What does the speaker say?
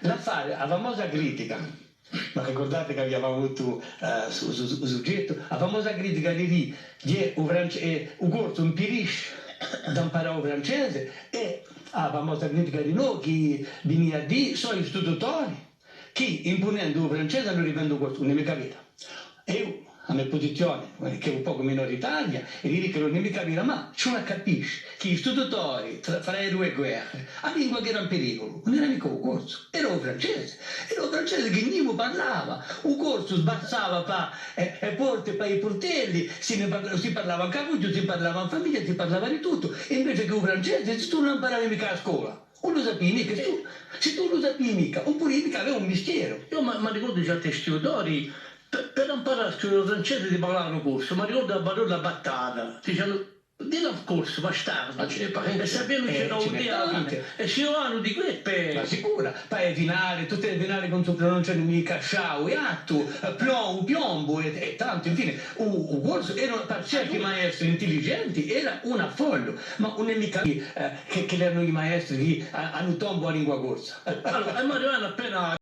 la fare la famosa critica, ma ricordate che abbiamo avuto sul soggetto, la famosa critica di un corso impedisce da imparare il francese e la famosa critica di noi che veniva a dire sono istitutori che imponendo il francese non riprendo il corso, non mi capita. E la mia posizione, che è un po' minoritaria, è dire che non mi capita, ma ci non capisce che gli istitutori fra le due guerre, la lingua che era in pericolo, non era mica un corso, era il francese che nessuno parlava, un corso sbazzava per porte, per i portelli, si parlava in capugio, si parlava in famiglia, si parlava di tutto, e invece che il francese, se tu non imparavi mica a scuola, non lo sapevi mica, se tu lo sapevi mica, oppure mica aveva un mistero. Io mi ricordo certi istitutori, per imparare a scrivere il francese ti parlavano corso, ma ricordo la parola battata, dicevano di un corso bastardo, e sapevano che c'era un diavolo, e si vanno di quelle. Ma sicura, poi finale, tutte le finali con tu pronunciano mica sciau, e atto, piombo e tanto, infine, un corso, erano per certi maestri intelligenti, era un affollo, ma non è mica che erano i maestri che hanno tombo a lingua corsa. Allora, Mariano appena